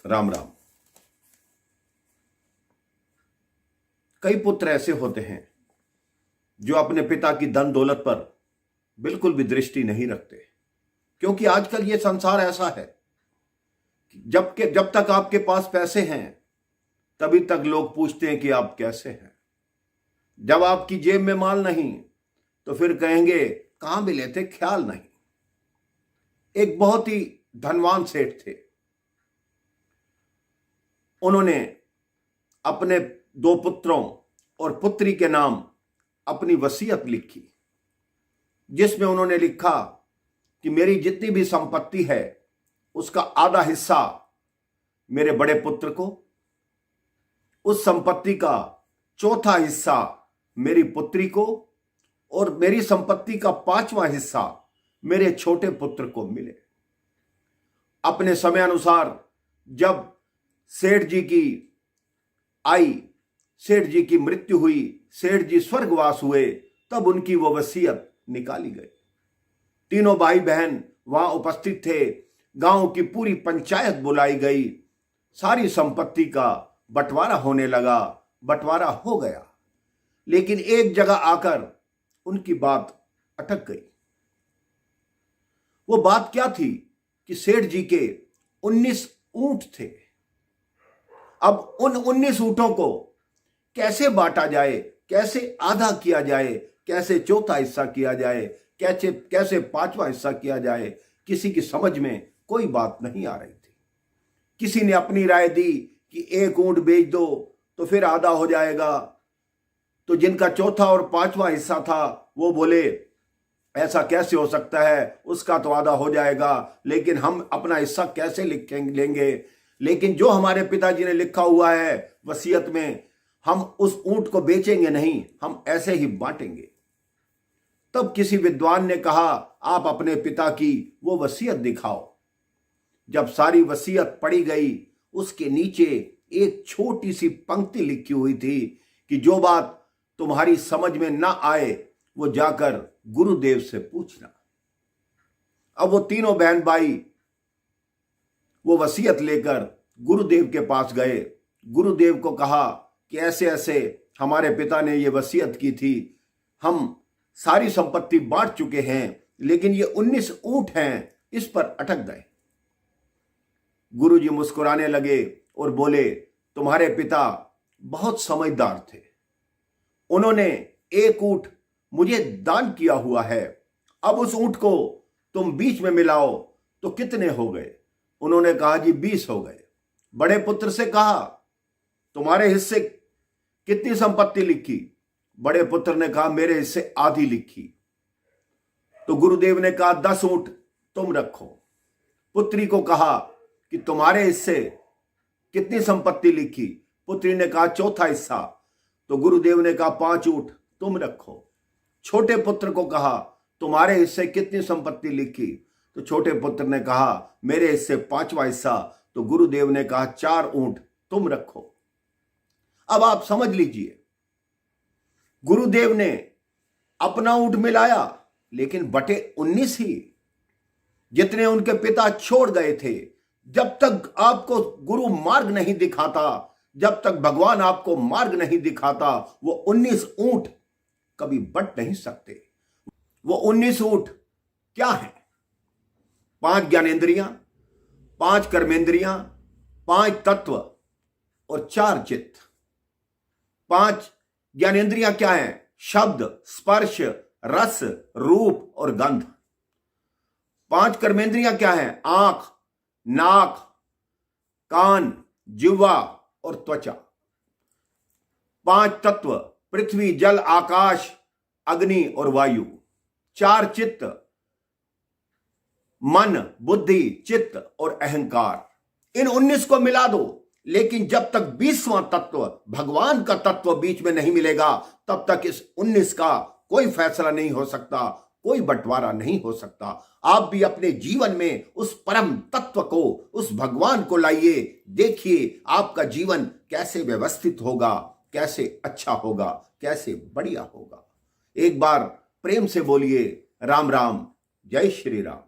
राम राम। कई पुत्र ऐसे होते हैं जो अपने पिता की धन दौलत पर बिल्कुल भी दृष्टि नहीं रखते, क्योंकि आजकल ये संसार ऐसा है कि जब तक आपके पास पैसे हैं तभी तक लोग पूछते हैं कि आप कैसे हैं। जब आपकी जेब में माल नहीं तो फिर कहेंगे कहां मिले थे, ख्याल नहीं। एक बहुत ही धनवान सेठ थे। उन्होंने अपने 2 पुत्रों और पुत्री के नाम अपनी वसीयत लिखी, जिसमें उन्होंने लिखा कि मेरी जितनी भी संपत्ति है उसका आधा हिस्सा मेरे बड़े पुत्र को, उस संपत्ति का चौथा हिस्सा मेरी पुत्री को और मेरी संपत्ति का 5वां हिस्सा मेरे छोटे पुत्र को मिले। अपने समय अनुसार जब सेठ जी की मृत्यु हुई, सेठ जी स्वर्गवास हुए, तब उनकी वो वसीयत निकाली गई। तीनों भाई बहन वहां उपस्थित थे। गांव की पूरी पंचायत बुलाई गई। सारी संपत्ति का बंटवारा होने लगा। बंटवारा हो गया, लेकिन एक जगह आकर उनकी बात अटक गई। वो बात क्या थी कि सेठ जी के 19 ऊंट थे। अब उन 19 ऊंटों को कैसे बांटा जाए, कैसे आधा किया जाए, कैसे चौथा हिस्सा किया जाए, कैसे 5वां हिस्सा किया जाए, किसी की समझ में कोई बात नहीं आ रही थी। किसी ने अपनी राय दी कि 1 ऊंट बेच दो तो फिर आधा हो जाएगा। तो जिनका चौथा और 5वां हिस्सा था वो बोले ऐसा कैसे हो सकता है, उसका तो आधा हो जाएगा, लेकिन हम अपना हिस्सा कैसे लेंगे। लेकिन जो हमारे पिताजी ने लिखा हुआ है वसीयत में, हम उस ऊंट को बेचेंगे नहीं, हम ऐसे ही बांटेंगे। तब किसी विद्वान ने कहा आप अपने पिता की वो वसीयत दिखाओ। जब सारी वसीयत पढ़ी गई, उसके नीचे एक छोटी सी पंक्ति लिखी हुई थी कि जो बात तुम्हारी समझ में ना आए वो जाकर गुरुदेव से पूछना। अब वो तीनों बहन भाई वो वसीयत लेकर गुरुदेव के पास गए। गुरुदेव को कहा कि ऐसे ऐसे हमारे पिता ने ये वसीयत की थी, हम सारी संपत्ति बांट चुके हैं, लेकिन ये 19 ऊंट हैं, इस पर अटक गए। गुरुजी मुस्कुराने लगे और बोले तुम्हारे पिता बहुत समझदार थे, उन्होंने 1 ऊंट मुझे दान किया हुआ है। अब उस ऊंट को तुम बीच में मिलाओ तो कितने हो गए? उन्होंने कहा जी 20 हो गए। बड़े पुत्र से कहा तुम्हारे हिस्से कितनी संपत्ति लिखी? बड़े पुत्र ने कहा मेरे हिस्से आधी लिखी। तो गुरुदेव ने कहा 10 ऊंट तुम रखो। पुत्री को कहा कि तुम्हारे हिस्से कितनी संपत्ति लिखी? पुत्री ने कहा चौथा हिस्सा। तो गुरुदेव ने कहा 5 ऊंट तुम रखो। छोटे पुत्र को कहा तुम्हारे हिस्से कितनी संपत्ति लिखी? तो छोटे पुत्र ने कहा मेरे हिस्से 5वां हिस्सा। तो गुरुदेव ने कहा 4 ऊंट तुम रखो। अब आप समझ लीजिए, गुरुदेव ने अपना ऊंट मिलाया, लेकिन बटे 19 ही, जितने उनके पिता छोड़ गए थे। जब तक आपको गुरु मार्ग नहीं दिखाता, जब तक भगवान आपको मार्ग नहीं दिखाता, वो 19 ऊंट कभी बट नहीं सकते। वो 19 ऊंट क्या है? 5 ज्ञानेंद्रियां, 5 कर्मेंद्रियां, 5 तत्व और 4 चित्त। 5 ज्ञानेंद्रियां क्या है? शब्द, स्पर्श, रस, रूप और गंध। 5 कर्मेंद्रियां क्या है? आंख, नाक, कान, जिह्वा और त्वचा। 5 तत्व पृथ्वी, जल, आकाश, अग्नि और वायु। 4 चित्त मन, बुद्धि, चित्त और अहंकार। इन 19 को मिला दो, लेकिन जब तक 20वां तत्व, भगवान का तत्व बीच में नहीं मिलेगा, तब तक इस 19 का कोई फैसला नहीं हो सकता, कोई बंटवारा नहीं हो सकता। आप भी अपने जीवन में उस परम तत्व को, उस भगवान को लाइए। देखिए आपका जीवन कैसे व्यवस्थित होगा, कैसे अच्छा होगा, कैसे बढ़िया होगा। एक बार प्रेम से बोलिए राम राम, जय श्री राम।